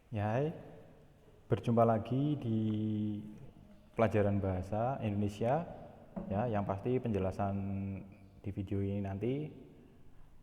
Ya, hai. Berjumpa lagi di pelajaran bahasa Indonesia. Ya, yang pasti penjelasan di video ini nanti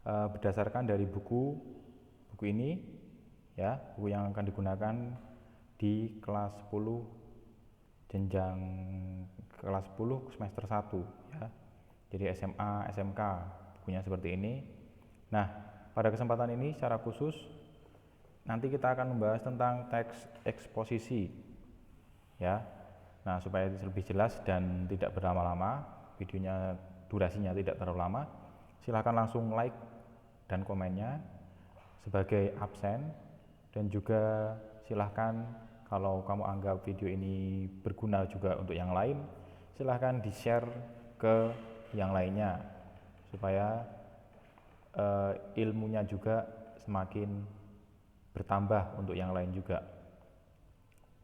berdasarkan dari buku ini, ya, buku yang akan digunakan di kelas 10 jenjang kelas 10 semester 1, ya. Jadi SMA, SMK, bukunya seperti ini. Nah, pada kesempatan ini secara khusus nanti kita akan membahas tentang teks eksposisi, ya. Nah, supaya lebih jelas dan tidak berlama-lama, videonya durasinya tidak terlalu lama, silahkan langsung like dan komennya sebagai absen, dan juga silahkan kalau kamu anggap video ini berguna juga untuk yang lain, silahkan di-share ke yang lainnya supaya ilmunya juga semakin bertambah untuk yang lain juga,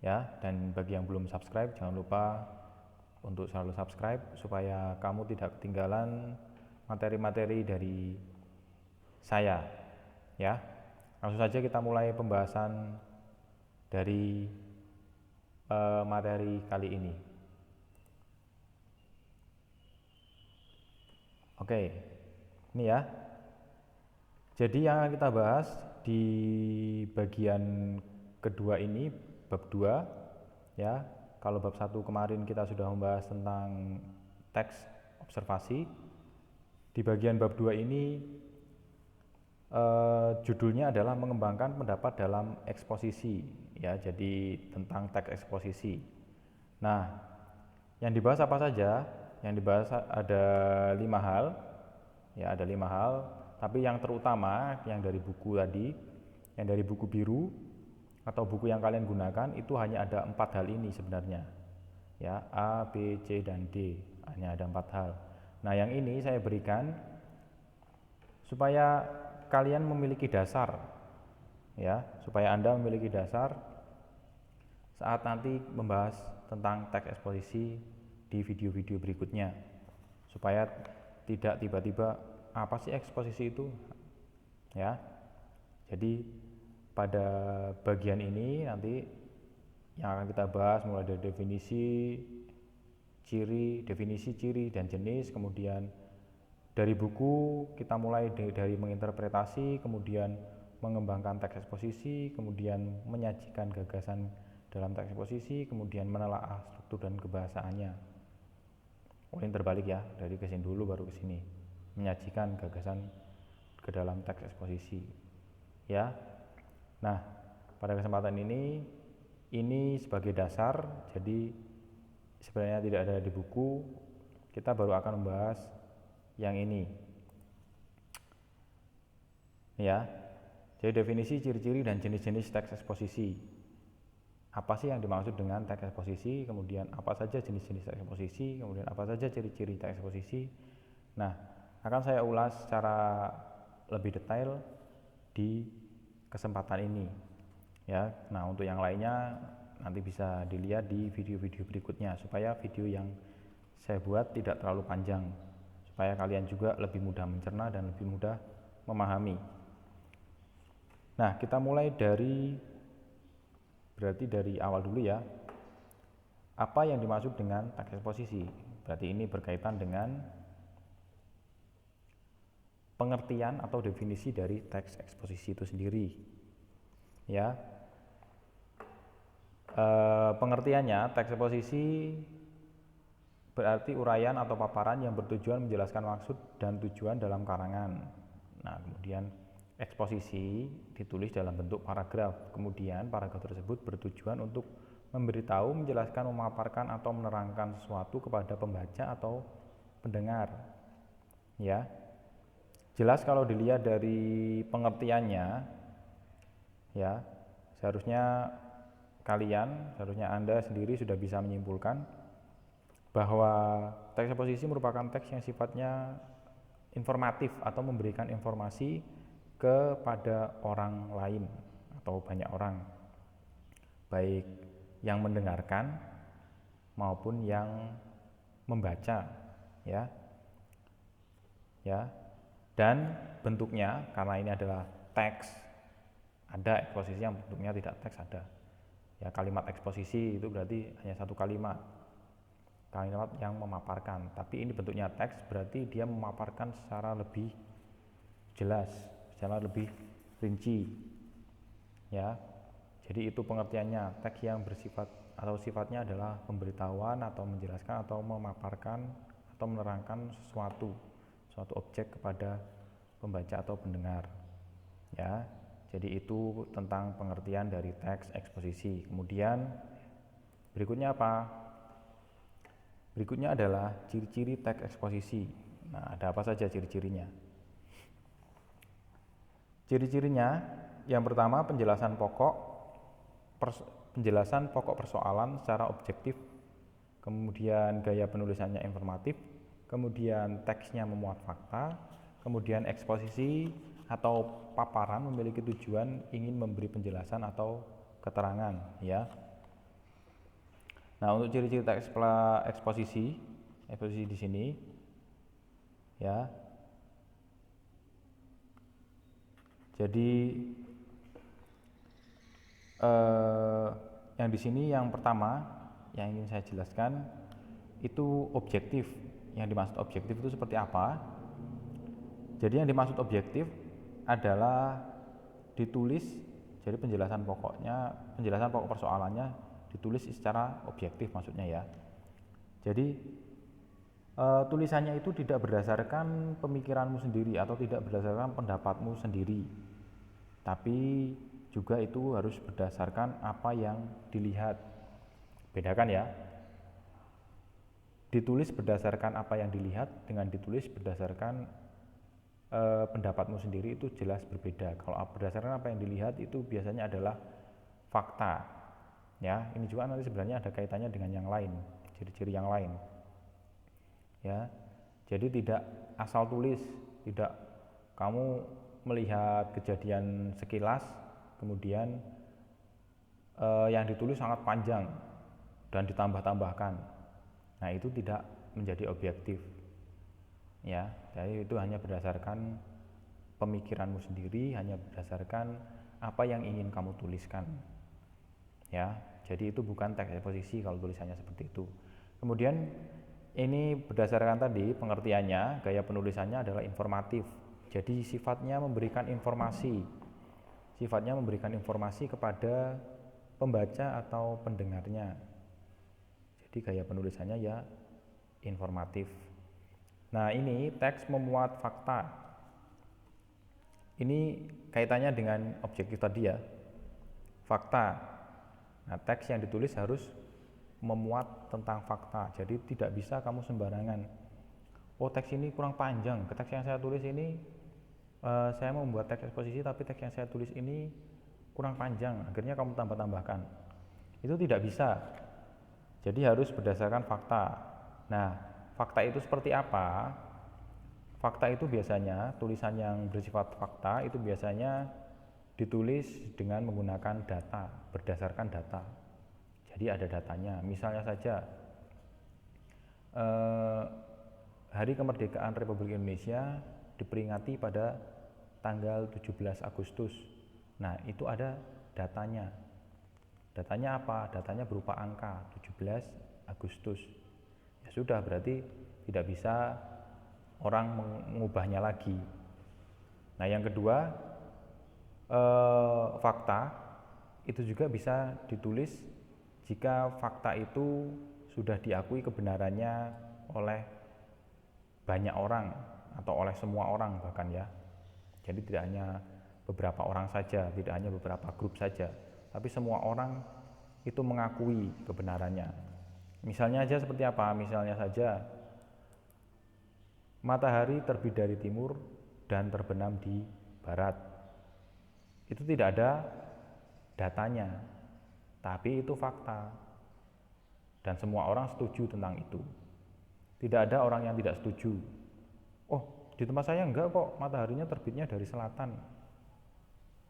ya. Dan bagi yang belum subscribe, jangan lupa untuk selalu subscribe supaya kamu tidak ketinggalan materi-materi dari saya, ya. Langsung saja kita mulai pembahasan dari materi kali ini. Oke, ini ya. Jadi yang akan kita bahas di bagian kedua ini, bab 2, ya. Kalau bab 1 kemarin kita sudah membahas tentang teks observasi. Di bagian bab 2 ini judulnya adalah mengembangkan pendapat dalam eksposisi, ya. Jadi tentang teks eksposisi. Nah, yang dibahas apa saja? Yang dibahas ada 5 hal, ya, ada 5 hal. Tapi yang terutama yang dari buku tadi, yang dari buku biru atau buku yang kalian gunakan itu hanya ada 4 hal ini sebenarnya, ya. A, B, C, dan D, hanya ada 4 hal. Nah, yang ini saya berikan supaya kalian memiliki dasar, ya, supaya Anda memiliki dasar saat nanti membahas tentang teks eksposisi di video-video berikutnya, supaya tidak tiba-tiba apa sih eksposisi itu, ya. Jadi pada bagian ini nanti yang akan kita bahas mulai dari definisi, ciri dan jenis. Kemudian dari buku kita mulai dari menginterpretasi, kemudian mengembangkan teks eksposisi, kemudian menyajikan gagasan dalam teks eksposisi, kemudian menelaah struktur dan kebahasaannya. Oh, ini terbalik ya, dari kesini dulu baru ke sini, menyajikan gagasan ke dalam teks eksposisi, ya. Nah, pada kesempatan ini sebagai dasar, jadi sebenarnya tidak ada di buku, kita baru akan membahas yang ini, ya. Jadi definisi, ciri-ciri, dan jenis-jenis teks eksposisi. Apa sih yang dimaksud dengan teks eksposisi, kemudian apa saja jenis-jenis teks eksposisi, kemudian apa saja ciri-ciri teks eksposisi. Nah, akan saya ulas secara lebih detail di kesempatan ini, ya. Nah, untuk yang lainnya nanti bisa dilihat di video-video berikutnya, supaya video yang saya buat tidak terlalu panjang, supaya kalian juga lebih mudah mencerna dan lebih mudah memahami. Nah, kita mulai berarti dari awal dulu, ya. Apa yang dimaksud dengan teks eksposisi? Berarti ini berkaitan dengan pengertian atau definisi dari teks eksposisi itu sendiri, ya. Pengertiannya, teks eksposisi berarti uraian atau paparan yang bertujuan menjelaskan maksud dan tujuan dalam karangan. Nah, kemudian eksposisi ditulis dalam bentuk paragraf. Kemudian paragraf tersebut bertujuan untuk memberitahu, menjelaskan, memaparkan atau menerangkan sesuatu kepada pembaca atau pendengar, ya. Jelas kalau dilihat dari pengertiannya, ya, seharusnya Anda sendiri sudah bisa menyimpulkan bahwa teks eksposisi merupakan teks yang sifatnya informatif atau memberikan informasi kepada orang lain atau banyak orang, baik yang mendengarkan maupun yang membaca, ya. Dan bentuknya, karena ini adalah teks, Ada eksposisi yang bentuknya tidak teks, ada. Ya, kalimat eksposisi itu berarti hanya satu kalimat yang memaparkan, tapi ini bentuknya teks, berarti dia memaparkan secara lebih jelas, secara lebih rinci. Ya. Jadi itu pengertiannya, teks yang bersifat atau sifatnya adalah pemberitahuan atau menjelaskan atau memaparkan atau menerangkan suatu objek kepada pembaca atau pendengar. Ya. Jadi itu tentang pengertian dari teks eksposisi. Kemudian berikutnya apa? Berikutnya adalah ciri-ciri teks eksposisi. Nah, ada apa saja ciri-cirinya? Ciri-cirinya yang pertama penjelasan pokok persoalan secara objektif, kemudian gaya penulisannya informatif, kemudian teksnya memuat fakta, kemudian eksposisi atau paparan memiliki tujuan ingin memberi penjelasan atau keterangan, ya. Nah, untuk ciri-ciri teks eksposisi di sini, ya. Jadi yang di sini yang pertama yang ingin saya jelaskan itu objektif. Yang dimaksud objektif itu seperti apa? Jadi yang dimaksud objektif adalah ditulis, jadi penjelasan pokok persoalannya ditulis secara objektif maksudnya ya. Jadi tulisannya itu tidak berdasarkan pemikiranmu sendiri atau tidak berdasarkan pendapatmu sendiri, tapi juga itu harus berdasarkan apa yang dilihat. Bedakan ya, ditulis berdasarkan apa yang dilihat dengan ditulis berdasarkan pendapatmu sendiri itu jelas berbeda. Kalau berdasarkan apa yang dilihat itu biasanya adalah fakta. Ya, ini juga nanti sebenarnya ada kaitannya dengan yang lain, ciri-ciri yang lain. Ya, jadi tidak asal tulis, tidak kamu melihat kejadian sekilas, kemudian yang ditulis sangat panjang dan ditambah-tambahkan. Nah, itu tidak menjadi objektif. Ya, jadi itu hanya berdasarkan pemikiranmu sendiri, hanya berdasarkan apa yang ingin kamu tuliskan. Ya, jadi itu bukan teks eksposisi kalau tulisannya seperti itu. Kemudian ini berdasarkan tadi pengertiannya, gaya penulisannya adalah informatif. Jadi sifatnya memberikan informasi kepada pembaca atau pendengarnya. Jadi gaya penulisannya ya informatif. Nah, ini teks memuat fakta. Ini kaitannya dengan objektif tadi ya, fakta. Nah, teks yang ditulis harus memuat tentang fakta. Jadi tidak bisa kamu sembarangan. Oh, teks ini kurang panjang. Teks yang saya tulis ini saya mau membuat teks eksposisi, tapi teks yang saya tulis ini kurang panjang. Akhirnya kamu tambah-tambahkan. Itu tidak bisa. Jadi harus berdasarkan fakta. Nah, fakta itu seperti apa? Fakta itu biasanya, tulisan yang bersifat fakta itu biasanya ditulis dengan menggunakan data, berdasarkan data. Jadi ada datanya. Misalnya saja Hari Kemerdekaan Republik Indonesia diperingati pada tanggal 17 Agustus. Nah, itu ada datanya. Datanya apa? Datanya berupa angka 17 Agustus. Ya sudah, berarti tidak bisa orang mengubahnya lagi. Nah, yang kedua, fakta itu juga bisa ditulis jika fakta itu sudah diakui kebenarannya oleh banyak orang atau oleh semua orang bahkan ya. Jadi tidak hanya beberapa orang saja, tidak hanya beberapa grup saja, tapi semua orang itu mengakui kebenarannya. Misalnya aja seperti apa? Misalnya saja matahari terbit dari timur dan terbenam di barat. Itu tidak ada datanya, tapi itu fakta. Dan semua orang setuju tentang itu. Tidak ada orang yang tidak setuju. Oh, di tempat saya enggak kok, mataharinya terbitnya dari selatan,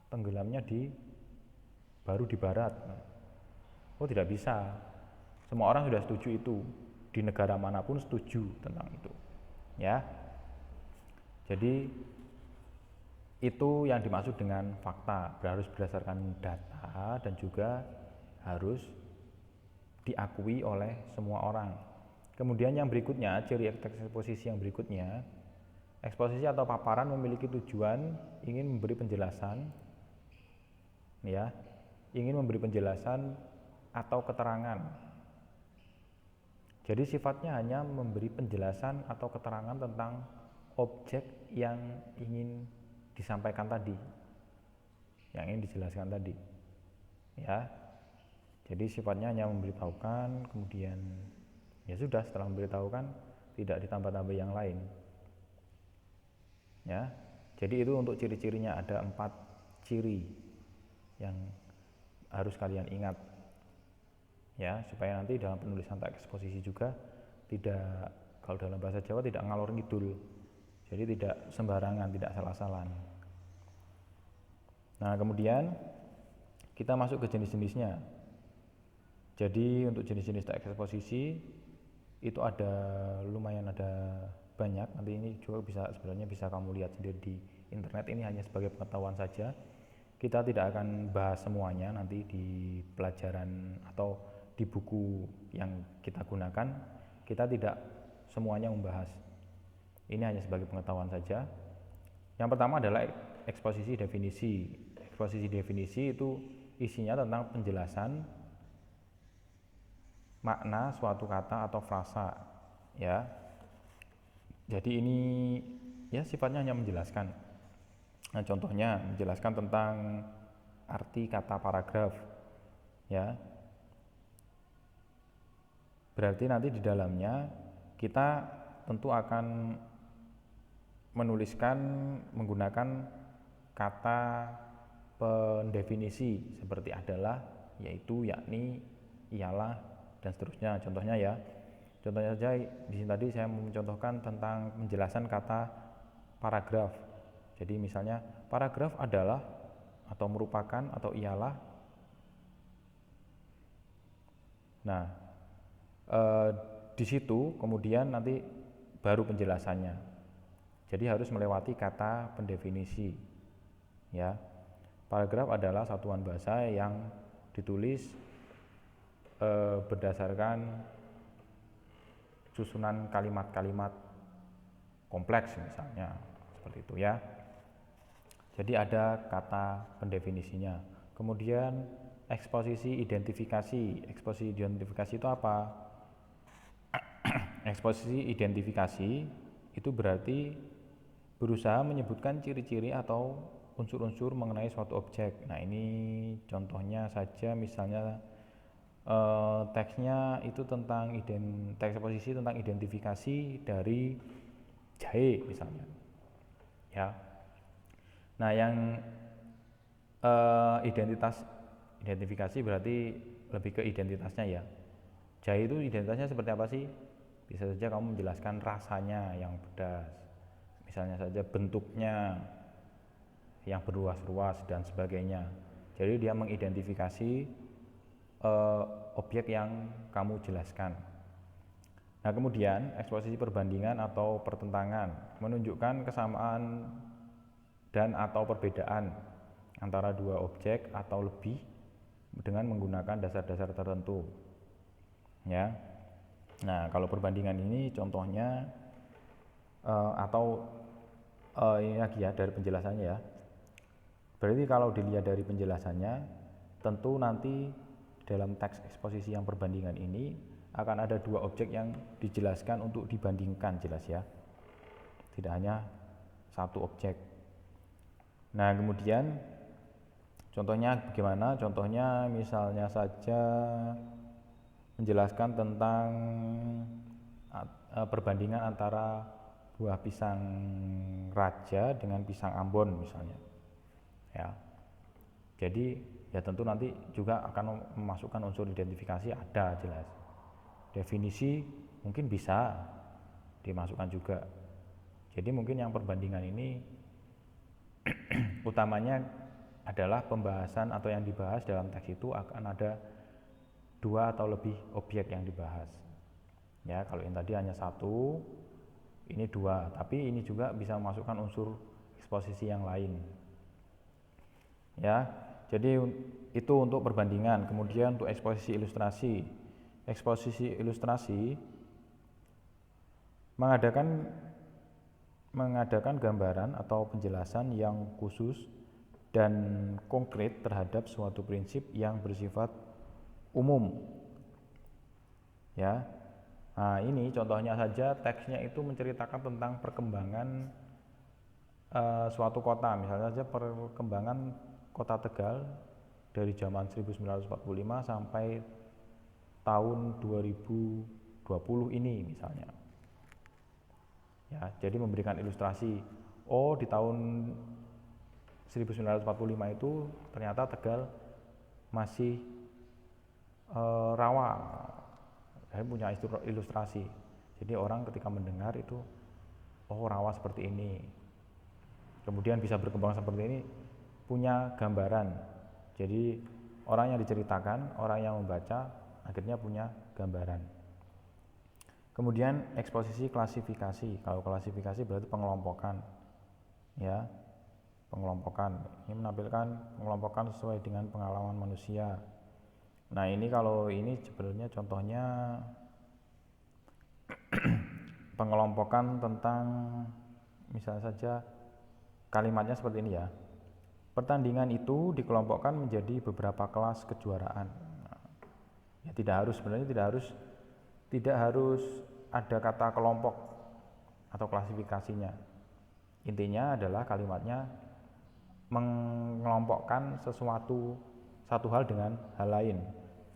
tenggelamnya baru di barat. Oh, tidak bisa. Semua orang sudah setuju itu. Di negara manapun setuju tentang itu. Ya. Jadi Itu yang dimaksud dengan fakta, harus berdasarkan data dan juga harus diakui oleh semua orang. Kemudian yang berikutnya, ciri eksposisi yang berikutnya, eksposisi atau paparan memiliki tujuan ingin memberi penjelasan, ya, ingin memberi penjelasan atau keterangan. Jadi sifatnya hanya memberi penjelasan atau keterangan tentang objek yang ingin disampaikan tadi, yang ingin dijelaskan tadi, ya. Jadi sifatnya hanya memberitahukan, kemudian ya sudah, setelah memberitahukan tidak ditambah-tambah yang lain, ya. Jadi itu untuk ciri-cirinya, ada 4 ciri yang harus kalian ingat, ya, supaya nanti dalam penulisan teks eksposisi juga tidak, kalau dalam bahasa Jawa, tidak ngalor ngidul, jadi tidak sembarangan, tidak salah-salah. Nah, kemudian kita masuk ke jenis-jenisnya. Jadi untuk jenis-jenis teks eksposisi itu lumayan ada banyak. Nanti ini juga sebenarnya bisa kamu lihat sendiri di internet, ini hanya sebagai pengetahuan saja. Kita tidak akan bahas semuanya nanti di pelajaran atau di buku yang kita gunakan. Kita tidak semuanya membahas. Ini hanya sebagai pengetahuan saja. Yang pertama adalah eksposisi definisi. Eksposisi definisi itu isinya tentang penjelasan makna suatu kata atau frasa, ya. Jadi ini ya sifatnya hanya menjelaskan. Nah, contohnya menjelaskan tentang arti kata paragraf, ya. Berarti nanti di dalamnya kita tentu akan menuliskan menggunakan kata pendefinisi seperti adalah, yaitu, yakni, ialah, dan seterusnya. Contohnya ya, contohnya saja di sini tadi saya mencontohkan tentang penjelasan kata paragraf. Jadi misalnya paragraf adalah atau merupakan atau ialah. Nah, di situ kemudian nanti baru penjelasannya. Jadi harus melewati kata pendefinisi, ya. Paragraf adalah satuan bahasa yang ditulis berdasarkan susunan kalimat-kalimat kompleks misalnya, seperti itu ya. Jadi ada kata pendefinisinya. Kemudian eksposisi identifikasi. Eksposisi identifikasi itu apa? Eksposisi identifikasi itu berarti berusaha menyebutkan ciri-ciri atau unsur-unsur mengenai suatu objek. Nah, ini contohnya saja, misalnya teksnya itu tentang teks eksposisi tentang identifikasi dari jahe misalnya, ya. Nah, yang identifikasi berarti lebih ke identitasnya, ya. Jahe itu identitasnya seperti apa sih? Bisa saja kamu menjelaskan rasanya yang pedas, misalnya saja bentuknya yang berruas-ruas dan sebagainya. Jadi dia mengidentifikasi objek yang kamu jelaskan. Nah, kemudian eksposisi perbandingan atau pertentangan menunjukkan kesamaan dan atau perbedaan antara dua objek atau lebih dengan menggunakan dasar-dasar tertentu, ya. Nah, kalau perbandingan ini contohnya ini lagi ya dari penjelasannya, ya. Berarti kalau dilihat dari penjelasannya, tentu nanti dalam teks eksposisi yang perbandingan ini akan ada dua objek yang dijelaskan untuk dibandingkan, jelas ya. Tidak hanya satu objek. Nah, kemudian contohnya bagaimana? Contohnya misalnya saja menjelaskan tentang perbandingan antara buah pisang raja dengan pisang Ambon misalnya, ya. Jadi ya tentu nanti juga akan memasukkan unsur identifikasi, ada jelas. Definisi mungkin bisa dimasukkan juga. Jadi mungkin yang perbandingan ini utamanya adalah pembahasan atau yang dibahas dalam teks itu akan ada dua atau lebih objek yang dibahas, ya. Kalau yang tadi hanya satu, ini dua, tapi ini juga bisa memasukkan unsur eksposisi yang lain. Ya, jadi itu untuk perbandingan. Kemudian untuk eksposisi ilustrasi. Eksposisi ilustrasi mengadakan gambaran atau penjelasan yang khusus dan konkret terhadap suatu prinsip yang bersifat umum. Ya. Nah, ini contohnya saja teksnya itu menceritakan tentang perkembangan suatu kota, misalnya saja perkembangan Kota Tegal dari zaman 1945 sampai tahun 2020 ini misalnya. Ya, jadi memberikan ilustrasi, oh di tahun 1945 itu ternyata Tegal masih rawa. Saya punya ilustrasi. Jadi orang ketika mendengar itu, oh rawa seperti ini. Kemudian bisa berkembang seperti ini, punya gambaran. Jadi orang yang diceritakan, orang yang membaca akhirnya punya gambaran. Kemudian eksposisi klasifikasi. Kalau klasifikasi berarti pengelompokan. Ya. Pengelompokan. Ini menampilkan pengelompokan sesuai dengan pengalaman manusia. Nah, ini kalau ini sebenarnya contohnya pengelompokan tentang misalnya saja kalimatnya seperti ini ya. Pertandingan itu dikelompokkan menjadi beberapa kelas kejuaraan. Ya, sebenarnya tidak harus ada kata kelompok atau klasifikasinya. Intinya adalah kalimatnya mengelompokkan satu hal dengan hal lain.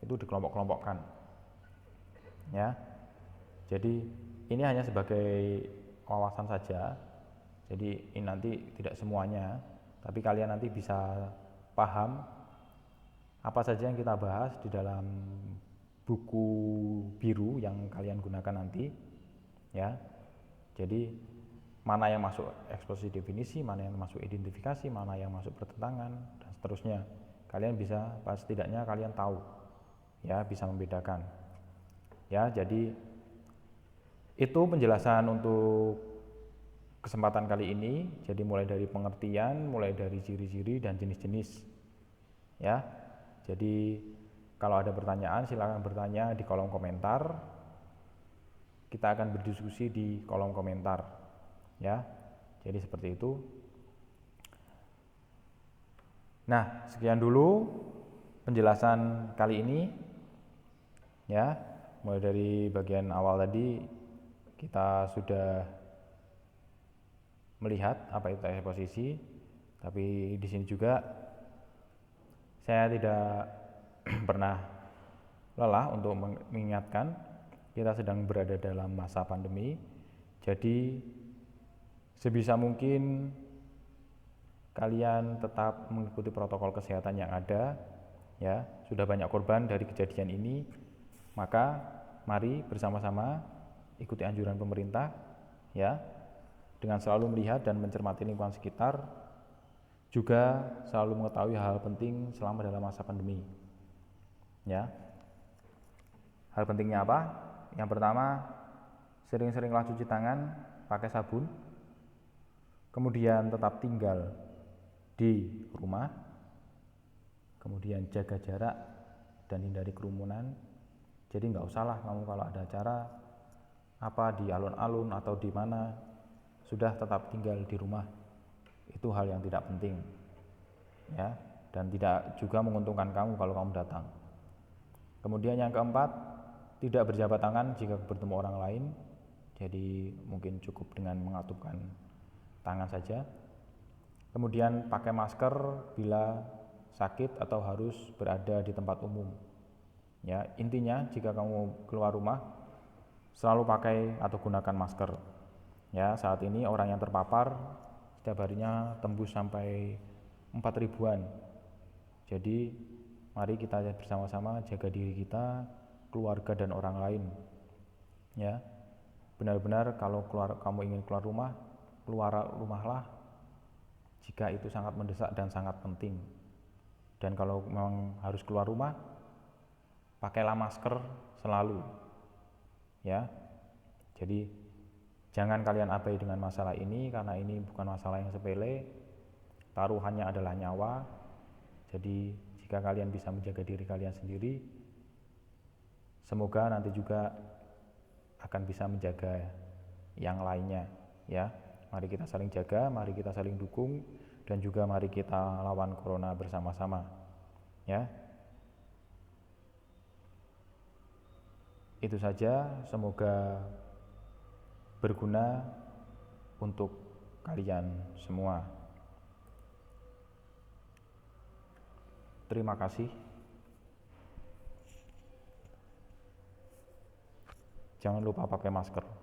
Itu dikelompok-kelompokkan. Ya. Jadi ini hanya sebagai wawasan saja. Jadi ini nanti tidak semuanya, tapi kalian nanti bisa paham apa saja yang kita bahas di dalam buku biru yang kalian gunakan nanti, ya. Jadi mana yang masuk eksposisi definisi, mana yang masuk identifikasi, mana yang masuk pertentangan, dan seterusnya. Kalian bisa, setidaknya kalian tahu, ya, bisa membedakan. Ya, jadi itu penjelasan untuk kesempatan kali ini. Jadi mulai dari pengertian, mulai dari ciri-ciri dan jenis-jenis. Ya. Jadi kalau ada pertanyaan silakan bertanya di kolom komentar. Kita akan berdiskusi di kolom komentar. Ya. Jadi seperti itu. Nah, sekian dulu penjelasan kali ini. Ya. Mulai dari bagian awal tadi kita sudah melihat apa itu eksposisi, tapi di sini juga saya tidak pernah lelah untuk mengingatkan kita sedang berada dalam masa pandemi. Jadi sebisa mungkin kalian tetap mengikuti protokol kesehatan yang ada, ya. Sudah banyak korban dari kejadian ini, maka mari bersama-sama ikuti anjuran pemerintah, ya. Dengan selalu melihat dan mencermati lingkungan sekitar, juga selalu mengetahui hal-hal penting selama dalam masa pandemi. Ya. Hal pentingnya apa? Yang pertama, sering-seringlah cuci tangan pakai sabun. Kemudian tetap tinggal di rumah. Kemudian jaga jarak dan hindari kerumunan. Jadi nggak usahlah kamu kalau ada acara apa di alun-alun atau di mana, sudah tetap tinggal di rumah. Itu hal yang tidak penting, ya, dan tidak juga menguntungkan kamu kalau kamu datang. Kemudian yang keempat, tidak berjabat tangan jika bertemu orang lain. Jadi mungkin cukup dengan mengatupkan tangan saja. Kemudian pakai masker bila sakit atau harus berada di tempat umum. Ya, intinya jika kamu keluar rumah selalu pakai atau gunakan masker. Ya, saat ini orang yang terpapar setiap harinya tembus sampai 4.000-an. Jadi mari kita bersama-sama jaga diri kita, keluarga dan orang lain. Ya. Benar-benar kalau kamu ingin keluar rumahlah jika itu sangat mendesak dan sangat penting. Dan kalau memang harus keluar rumah, pakailah masker selalu. Ya. Jadi Jangan kalian abai dengan masalah ini, karena ini bukan masalah yang sepele. Taruhannya adalah nyawa. Jadi jika kalian bisa menjaga diri kalian sendiri, semoga nanti juga akan bisa menjaga yang lainnya, ya. Mari kita saling jaga, mari kita saling dukung, dan juga mari kita lawan corona bersama-sama, ya. Itu saja, semoga berguna untuk kalian semua. Terima kasih. Jangan lupa pakai masker.